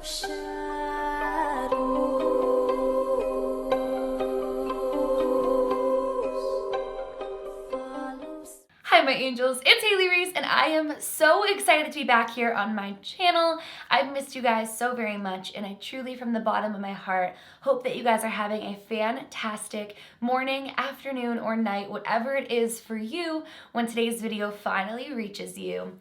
Hi my angels, it's Hailey Reese and I am so excited to be back here on my channel. I've missed you guys so very much and I truly from the bottom of my heart hope that you guys are having a fantastic morning, afternoon, or night, whatever it is for you when today's video finally reaches you.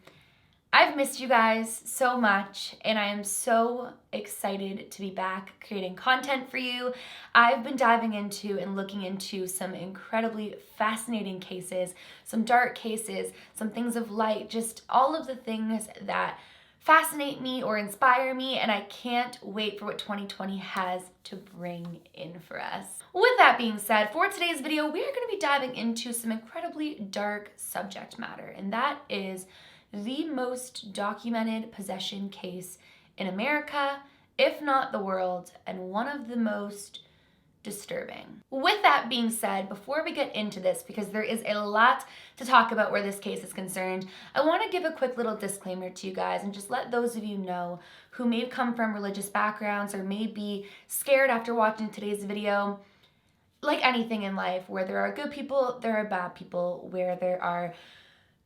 I've missed you guys so much and I am so excited to be back creating content for you. I've been diving into and looking into some incredibly fascinating cases, some dark cases, some things of light, just all of the things that fascinate me or inspire me, and I can't wait for what 2020 has to bring in for us. With that being said, for today's video, we are going to be diving into some incredibly dark subject matter, and that is the most documented possession case in America, if not the world, and one of the most disturbing. With that being said, before we get into this, because there is a lot to talk about where this case is concerned, I want to give a quick little disclaimer to you guys and just let those of you know who may come from religious backgrounds or may be scared after watching today's video. Like anything in life, where there are good people, there are bad people. Where there are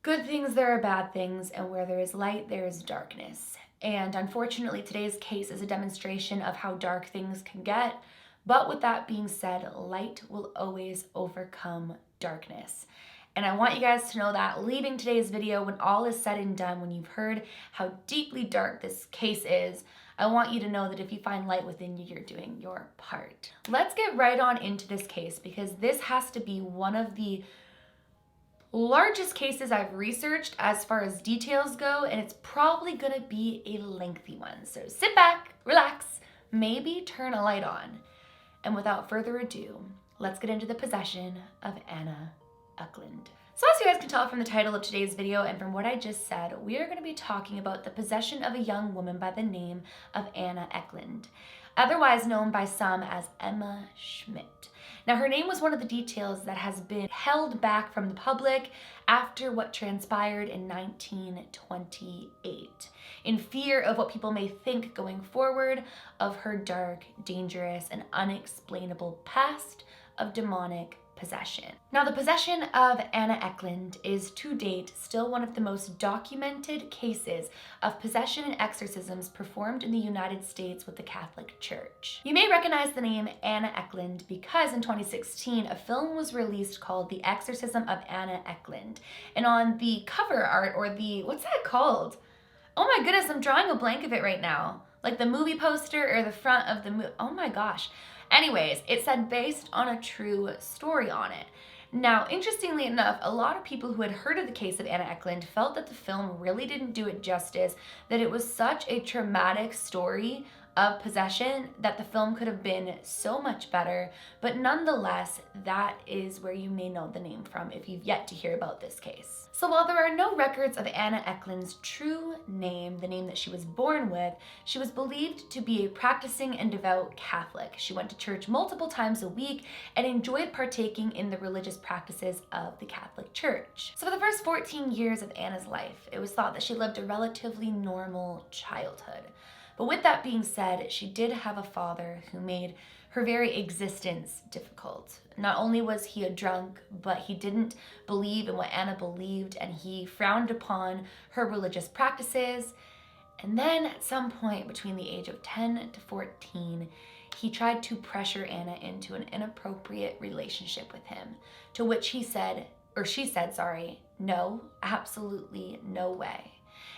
good things, there are bad things, and where there is light, there is darkness. And unfortunately, today's case is a demonstration of how dark things can get. But with that being said, light will always overcome darkness. And I want you guys to know that leaving today's video, when all is said and done, when you've heard how deeply dark this case is, I want you to know that if you find light within you, you're doing your part. Let's get right on into this case, because this has to be one of the largest cases I've researched as far as details go, and it's probably gonna be a lengthy one. So sit back, relax, maybe turn a light on. And without further ado, let's get into the possession of Anna Ecklund. So as you guys can tell from the title of today's video and from what I just said, we are gonna be talking about the possession of a young woman by the name of Anna Ecklund, otherwise known by some as Emma Schmidt. Now, her name was one of the details that has been held back from the public after what transpired in 1928, in fear of what people may think going forward of her dark, dangerous, and unexplainable past of demonic possession. Now, the possession of Anna Ecklund is to date still one of the most documented cases of possession and exorcisms performed in the United States with the Catholic Church. You may recognize the name Anna Ecklund because in 2016 a film was released called The Exorcism of Anna Ecklund, and on the cover art, or the, what's that called? Oh my goodness, I'm drawing a blank of it right now. Like the movie poster or the front of the movie, oh my gosh. Anyways, it said based on a true story on it. Now, interestingly enough, a lot of people who had heard of the case of Anna Ecklund felt that the film really didn't do it justice, that it was such a traumatic story of possession that the film could have been so much better. But nonetheless, that is where you may know the name from if you've yet to hear about this case. So while there are no records of Anna Ecklund's true name, the name that she was born with, she was believed to be a practicing and devout Catholic. She went to church multiple times a week and enjoyed partaking in the religious practices of the Catholic Church. So for the first 14 years of Anna's life, it was thought that she lived a relatively normal childhood. But with that being said, she did have a father who made her very existence difficult. Not only was he a drunk, but he didn't believe in what Anna believed, and he frowned upon her religious practices. And then at some point between the age of 10 to 14, he tried to pressure Anna into an inappropriate relationship with him, to which she said, no, absolutely no way.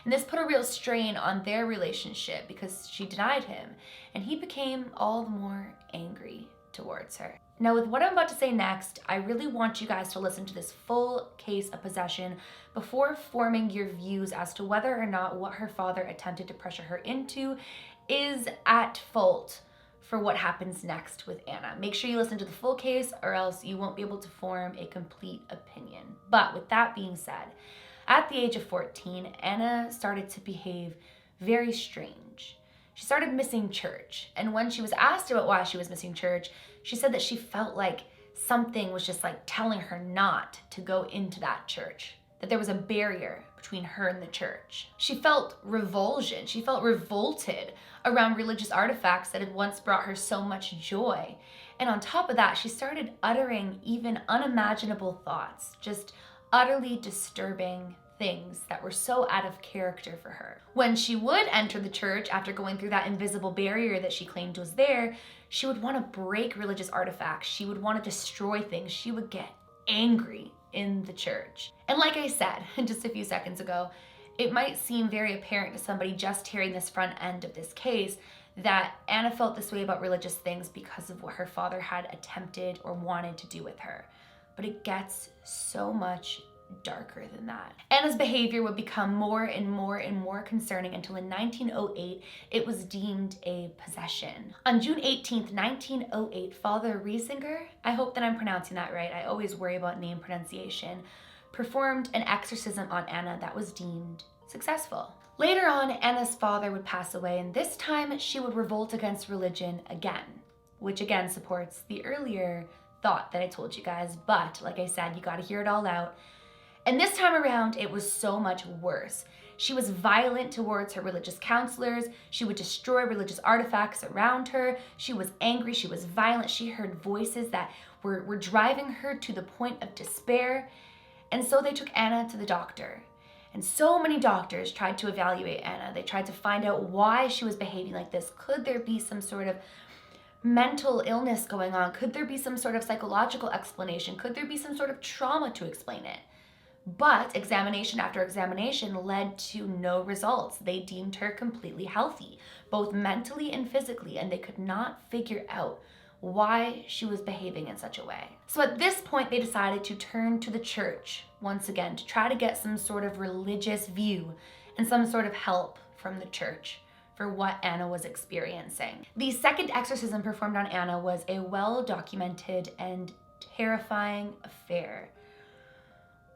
And this put a real strain on their relationship because she denied him, and he became all the more angry towards her. Now, with what I'm about to say next, I really want you guys to listen to this full case of possession before forming your views as to whether or not what her father attempted to pressure her into is at fault for what happens next with Anna. Make sure you listen to the full case or else you won't be able to form a complete opinion. But with that being said, at the age of 14, Anna started to behave very strange. She started missing church, and when she was asked about why she was missing church, she said that she felt like something was just like telling her not to go into that church, that there was a barrier between her and the church. She felt revulsion, she felt revolted around religious artifacts that had once brought her so much joy. And on top of that, she started uttering even unimaginable thoughts, just utterly disturbing things that were so out of character for her. When she would enter the church after going through that invisible barrier that she claimed was there, she would want to break religious artifacts. She would want to destroy things. She would get angry in the church. And like I said just a few seconds ago, it might seem very apparent to somebody just hearing this front end of this case that Anna felt this way about religious things because of what her father had attempted or wanted to do with her. But it gets so much darker than that. Anna's behavior would become more and more and more concerning until in 1908, it was deemed a possession. On June 18th, 1908, Father Riesinger, I hope that I'm pronouncing that right, I always worry about name pronunciation, performed an exorcism on Anna that was deemed successful. Later on, Anna's father would pass away, and this time she would revolt against religion again, which again supports the earlier thought that I told you guys, but like I said, you gotta hear it all out. And this time around, it was so much worse. She was violent towards her religious counselors. She would destroy religious artifacts around her. She was angry. She was violent. She heard voices that were driving her to the point of despair. And so they took Anna to the doctor. And so many doctors tried to evaluate Anna. They tried to find out why she was behaving like this. Could there be some sort of mental illness going on? Could there be some sort of psychological explanation? Could there be some sort of trauma to explain it? But examination after examination led to no results. They deemed her completely healthy, both mentally and physically, and they could not figure out why she was behaving in such a way. So at this point, they decided to turn to the church once again to try to get some sort of religious view and some sort of help from the church for what Anna was experiencing. The second exorcism performed on Anna was a well-documented and terrifying affair,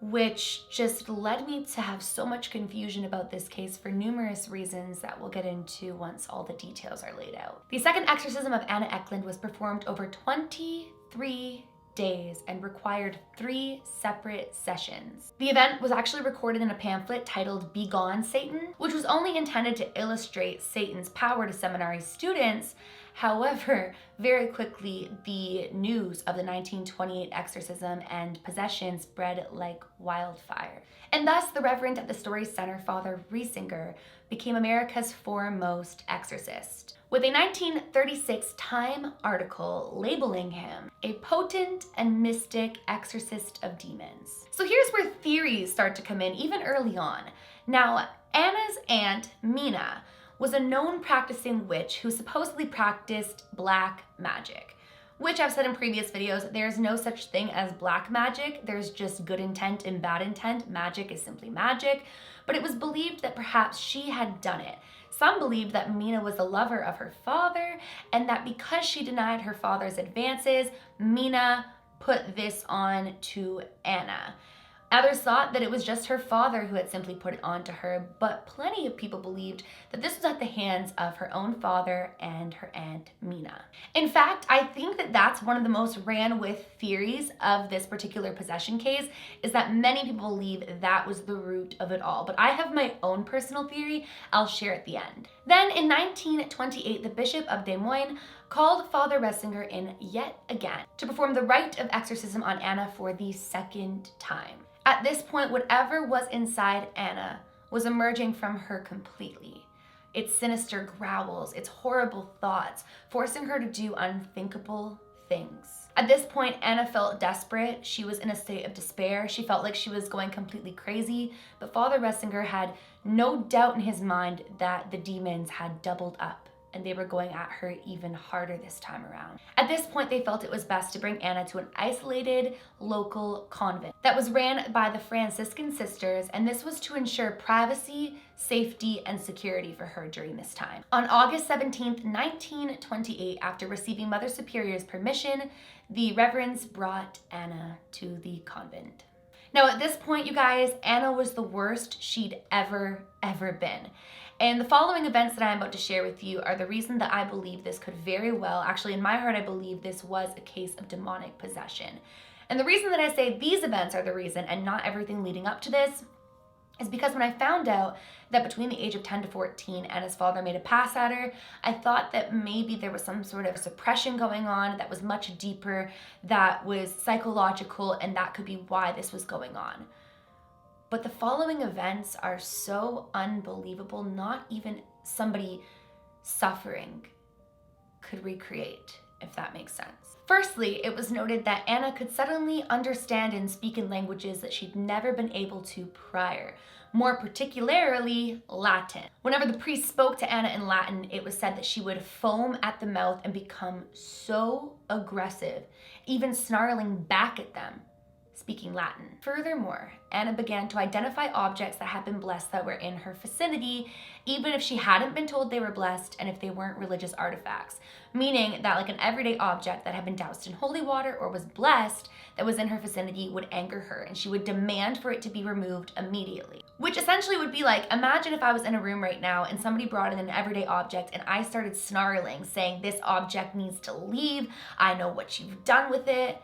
which just led me to have so much confusion about this case for numerous reasons that we'll get into once all the details are laid out. The second exorcism of Anna Ecklund was performed over 23 days and required 3 separate sessions. The event was actually recorded in a pamphlet titled "Be Gone, Satan," which was only intended to illustrate Satan's power to seminary students. However, very quickly, the news of the 1928 exorcism and possession spread like wildfire. And thus, the Reverend at the Story Center, Father Riesinger, became America's foremost exorcist, with a 1936 Time article labeling him a potent and mystic exorcist of demons. So here's where theories start to come in, even early on. Now, Anna's aunt, Mina, was a known practicing witch who supposedly practiced black magic, which I've said in previous videos, there's no such thing as black magic. There's just good intent and bad intent. Magic is simply magic, but it was believed that perhaps she had done it. Some believed that Mina was the lover of her father, and that because she denied her father's advances, Mina put this on to Anna. Others thought that it was just her father who had simply put it on to her, but plenty of people believed that this was at the hands of her own father and her aunt Mina. In fact, I think that that's one of the most ran with theories of this particular possession case, is that many people believe that was the root of it all. But I have my own personal theory I'll share at the end. Then in 1928, the Bishop of Des Moines called Father Riesinger in yet again to perform the rite of exorcism on Anna for the second time. At this point, whatever was inside Anna was emerging from her completely. Its sinister growls, its horrible thoughts, forcing her to do unthinkable things. At this point, Anna felt desperate. She was in a state of despair. She felt like she was going completely crazy, but Father Riesinger had no doubt in his mind that the demons had doubled up, and they were going at her even harder this time around. At this point, they felt it was best to bring Anna to an isolated local convent that was ran by the Franciscan sisters, and this was to ensure privacy, safety, and security for her during this time. On August 17th, 1928, after receiving Mother Superior's permission, the reverends brought Anna to the convent. Now, at this point, you guys, Anna was the worst she'd ever been. And the following events that I'm about to share with you are the reason that I believe this could very well, actually in my heart, I believe this was a case of demonic possession. And the reason that I say these events are the reason and not everything leading up to this is because when I found out that between the age of 10 to 14, Anna's father made a pass at her, I thought that maybe there was some sort of suppression going on that was much deeper, that was psychological, and that could be why this was going on. But the following events are so unbelievable, not even somebody suffering could recreate, if that makes sense. Firstly, it was noted that Anna could suddenly understand and speak in languages that she'd never been able to prior, more particularly Latin. Whenever the priest spoke to Anna in Latin, it was said that she would foam at the mouth and become so aggressive, even snarling back at them, speaking Latin. Furthermore, Anna began to identify objects that had been blessed that were in her vicinity, even if she hadn't been told they were blessed and if they weren't religious artifacts. Meaning that like an everyday object that had been doused in holy water or was blessed that was in her vicinity would anger her, and she would demand for it to be removed immediately. Which essentially would be like, imagine if I was in a room right now and somebody brought in an everyday object and I started snarling, saying this object needs to leave, I know what you've done with it.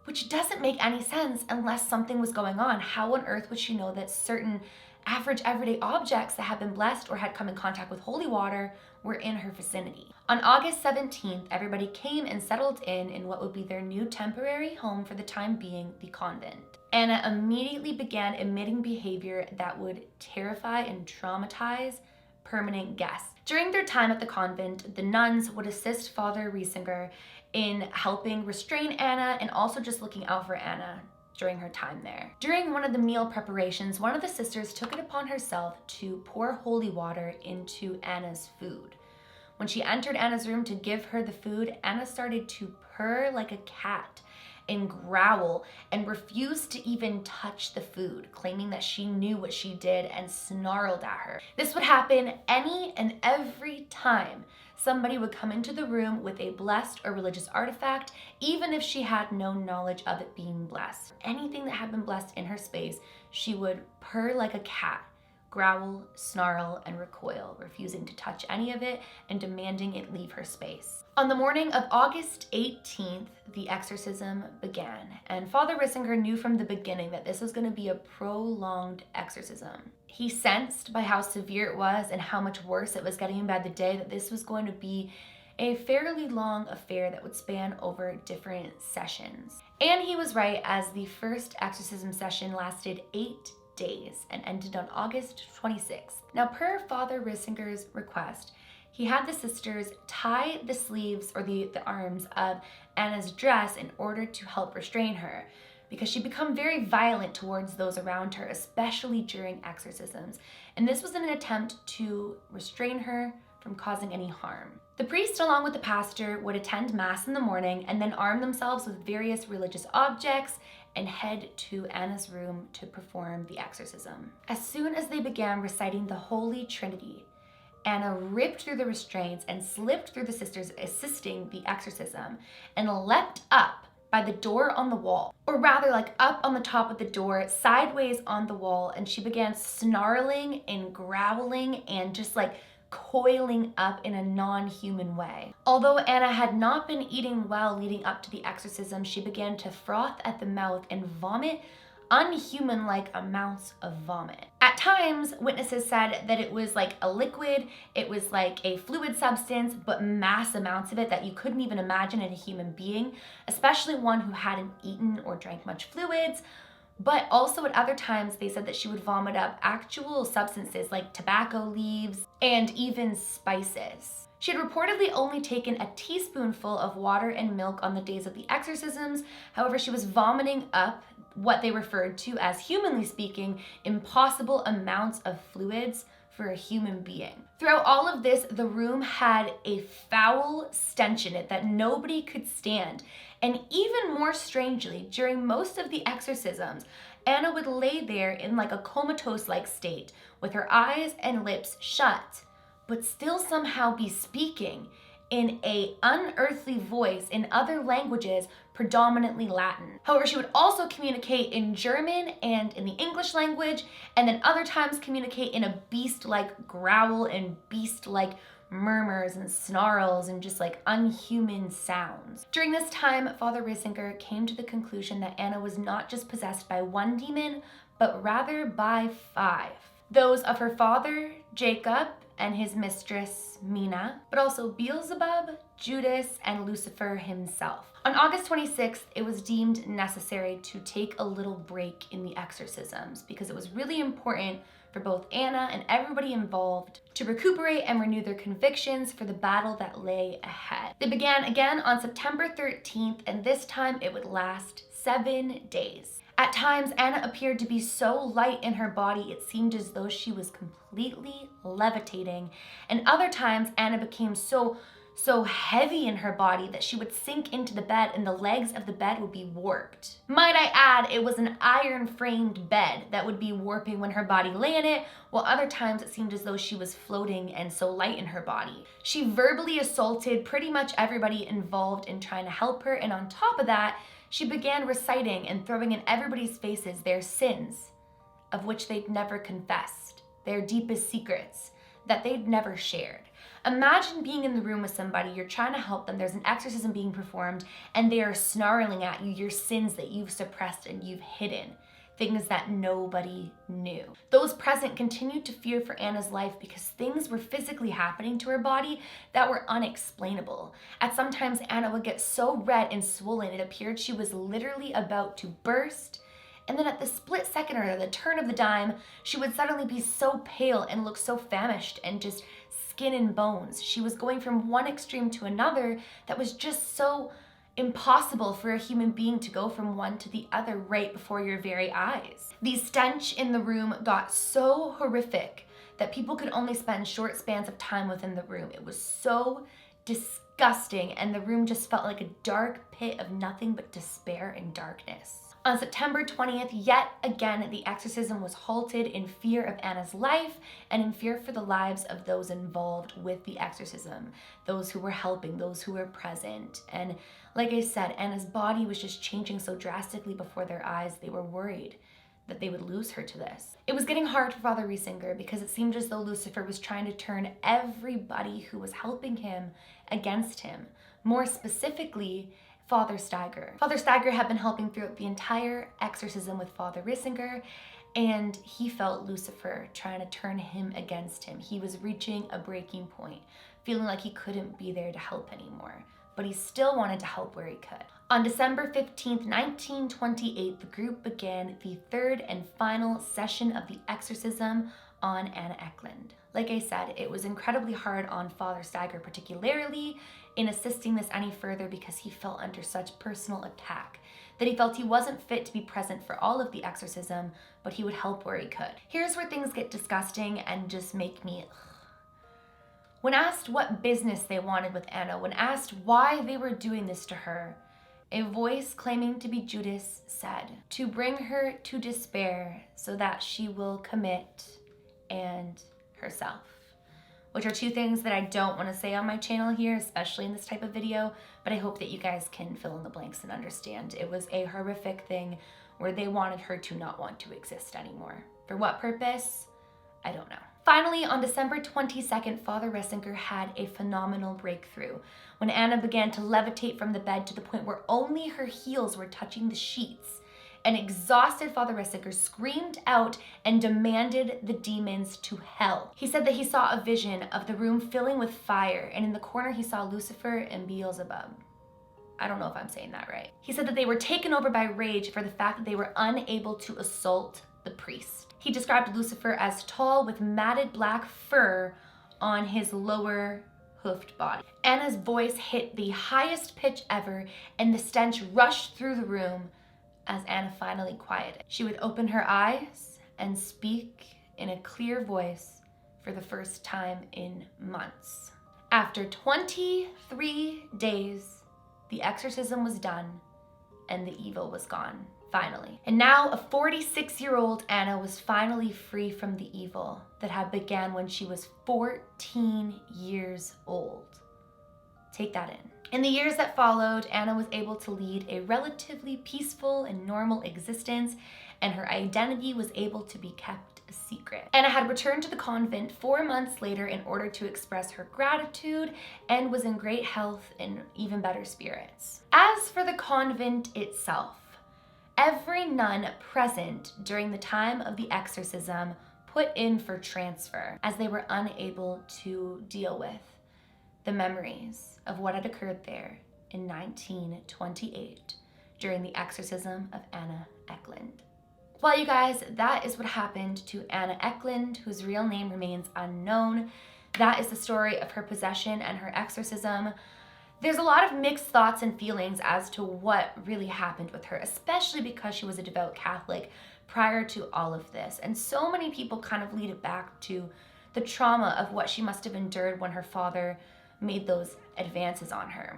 Which doesn't make any sense unless something was going on. How on earth would she know that certain average everyday objects that had been blessed or had come in contact with holy water were in her vicinity? On August 17th, everybody came and settled in what would be their new temporary home for the time being, the convent. Anna immediately began emitting behavior that would terrify and traumatize permanent guests. During their time at the convent, the nuns would assist Father Riesinger in helping restrain Anna and also just looking out for Anna during her time there. During one of the meal preparations, one of the sisters took it upon herself to pour holy water into Anna's food. When she entered Anna's room to give her the food, Anna started to purr like a cat and growl and refused to even touch the food, claiming that she knew what she did and snarled at her. This would happen any and every time somebody would come into the room with a blessed or religious artifact, even if she had no knowledge of it being blessed. Anything that had been blessed in her space, she would purr like a cat, growl, snarl, and recoil, refusing to touch any of it and demanding it leave her space. On the morning of August 18th, the exorcism began, and Father Riesinger knew from the beginning that this was going to be a prolonged exorcism. He sensed by how severe it was and how much worse it was getting by the day that this was going to be a fairly long affair that would span over different sessions. And he was right, as the first exorcism session lasted 8 days and ended on August 26th. Now, per Father Riesinger's request, he had the sisters tie the sleeves or the arms of Anna's dress in order to help restrain her, because she'd become very violent towards those around her, especially during exorcisms. And this was in an attempt to restrain her from causing any harm. The priest, along with the pastor, would attend mass in the morning and then arm themselves with various religious objects and head to Anna's room to perform the exorcism. As soon as they began reciting the Holy Trinity, Anna ripped through the restraints and slipped through the sisters assisting the exorcism and leapt up by the door on the wall, or rather like up on the top of the door, sideways on the wall, and she began snarling and growling and just like coiling up in a non-human way. Although Anna had not been eating well leading up to the exorcism, she began to froth at the mouth and vomit unhuman-like amounts of vomit. At times, witnesses said that it was like a liquid, it was like a fluid substance, but mass amounts of it that you couldn't even imagine in a human being, especially one who hadn't eaten or drank much fluids. But also at other times, they said that she would vomit up actual substances like tobacco leaves and even spices. She had reportedly only taken a teaspoonful of water and milk on the days of the exorcisms. However, she was vomiting up what they referred to as, humanly speaking, impossible amounts of fluids for a human being. Throughout all of this, the room had a foul stench in it that nobody could stand. And even more strangely, during most of the exorcisms, Anna would lay there in like a comatose-like state with her eyes and lips shut, but still somehow be speaking in an unearthly voice in other languages, predominantly Latin. However, she would also communicate in German and in the English language, and then other times communicate in a beast-like growl and beast-like murmurs and snarls and just like unhuman sounds. During this time, Father Riesinger came to the conclusion that Anna was not just possessed by one demon, but rather by 5. Those of her father, Jacob, and his mistress, Mina, but also Beelzebub, Judas, and Lucifer himself. On August 26th, it was deemed necessary to take a little break in the exorcisms because it was really important for both Anna and everybody involved to recuperate and renew their convictions for the battle that lay ahead. They began again on September 13th, and this time it would last 7 days. At times, Anna appeared to be so light in her body it seemed as though she was completely levitating, and other times Anna became so heavy in her body that she would sink into the bed and the legs of the bed would be warped. Might I add, it was an iron-framed bed that would be warping when her body lay in it, while other times it seemed as though she was floating and so light in her body. She verbally assaulted pretty much everybody involved in trying to help her, and on top of that, she began reciting and throwing in everybody's faces their sins, of which they'd never confessed, their deepest secrets that they'd never shared. Imagine being in the room with somebody, you're trying to help them, there's an exorcism being performed, and they are snarling at you your sins that you've suppressed and you've hidden, things that nobody knew. Those present continued to fear for Anna's life because things were physically happening to her body that were unexplainable. At some times, Anna would get so red and swollen it appeared she was literally about to burst. And then at the split second or the turn of the dime, she would suddenly be so pale and look so famished and just skin and bones. She was going from one extreme to another that was just so impossible for a human being to go from one to the other right before your very eyes. The stench in the room got so horrific that people could only spend short spans of time within the room. It was so disgusting, and the room just felt like a dark pit of nothing but despair and darkness. On September 20th, yet again, the exorcism was halted in fear of Anna's life and in fear for the lives of those involved with the exorcism, those who were helping, those who were present. And like I said, Anna's body was just changing so drastically before their eyes, they were worried that they would lose her to this. It was getting hard for Father Riesinger because it seemed as though Lucifer was trying to turn everybody who was helping him against him. More specifically, Father Steiger. Father Steiger had been helping throughout the entire exorcism with Father Riesinger, and he felt Lucifer trying to turn him against him. He was reaching a breaking point, feeling like he couldn't be there to help anymore, but he still wanted to help where he could. On December 15th, 1928, the group began the third and final session of the exorcism on Anna Ecklund. Like I said, it was incredibly hard on Father Steiger, particularly in assisting this any further because he felt under such personal attack that he felt he wasn't fit to be present for all of the exorcism, but he would help where he could. Here's where things get disgusting and just make me When asked what business they wanted with Anna, when asked why they were doing this to her, a voice claiming to be Judas said, "To bring her to despair so that she will commit and herself," which are two things that I don't want to say on my channel here, especially in this type of video, but I hope that you guys can fill in the blanks and understand. It was a horrific thing where they wanted her to not want to exist anymore. For what purpose? I don't know. Finally, on December 22nd, Father Riesinger had a phenomenal breakthrough when Anna began to levitate from the bed to the point where only her heels were touching the sheets. An exhausted Father Riesinger screamed out and demanded the demons to hell. He said that he saw a vision of the room filling with fire, and in the corner he saw Lucifer and Beelzebub. I don't know if I'm saying that right. He said that they were taken over by rage for the fact that they were unable to assault the priest. He described Lucifer as tall with matted black fur on his lower hoofed body. Anna's voice hit the highest pitch ever, and the stench rushed through the room. As Anna finally quieted, she would open her eyes and speak in a clear voice for the first time in months. After 23 days, the exorcism was done and the evil was gone, finally. And now a 46-year-old Anna was finally free from the evil that had began when she was 14 years old. Take that in. In the years that followed, Anna was able to lead a relatively peaceful and normal existence, and her identity was able to be kept a secret. Anna had returned to the convent 4 months later in order to express her gratitude and was in great health and even better spirits. As for the convent itself, every nun present during the time of the exorcism put in for transfer, as they were unable to deal with the memories of what had occurred there in 1928 during the exorcism of Anna Ecklund. Well, you guys, that is what happened to Anna Ecklund, whose real name remains unknown. That is the story of her possession and her exorcism. There's a lot of mixed thoughts and feelings as to what really happened with her, especially because she was a devout Catholic prior to all of this. And so many people kind of lead it back to the trauma of what she must have endured when her father made those advances on her.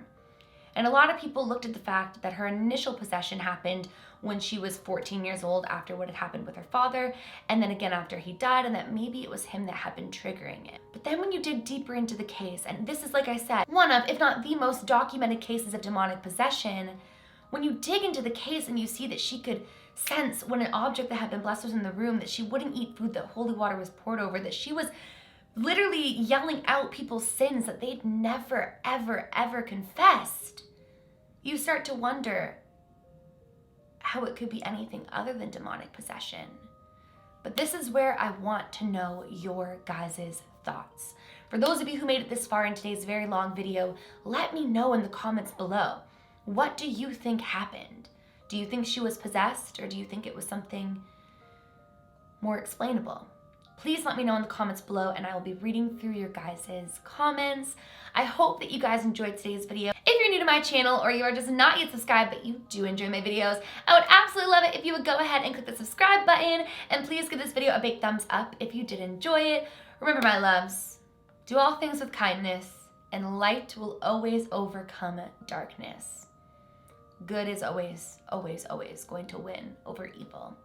And a lot of people looked at the fact that her initial possession happened when she was 14 years old after what had happened with her father, and then again after he died, and that maybe it was him that had been triggering it. But then when you dig deeper into the case, and this is, like I said, one of, if not the most documented cases of demonic possession, when you dig into the case and you see that she could sense when an object that had been blessed was in the room, that she wouldn't eat food that holy water was poured over, that she was literally yelling out people's sins that they'd never, ever, ever confessed, you start to wonder how it could be anything other than demonic possession. But this is where I want to know your guys' thoughts. For those of you who made it this far in today's very long video, let me know in the comments below. What do you think happened? Do you think she was possessed, or do you think it was something more explainable? Please let me know in the comments below, and I will be reading through your guys' comments. I hope that you guys enjoyed today's video. If you're new to my channel, or you are just not yet subscribed but you do enjoy my videos, I would absolutely love it if you would go ahead and click the subscribe button, and please give this video a big thumbs up if you did enjoy it. Remember, my loves, do all things with kindness, and light will always overcome darkness. Good is always, always, always going to win over evil.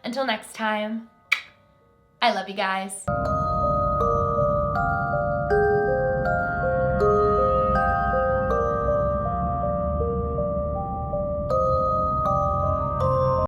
Until next time, I love you guys.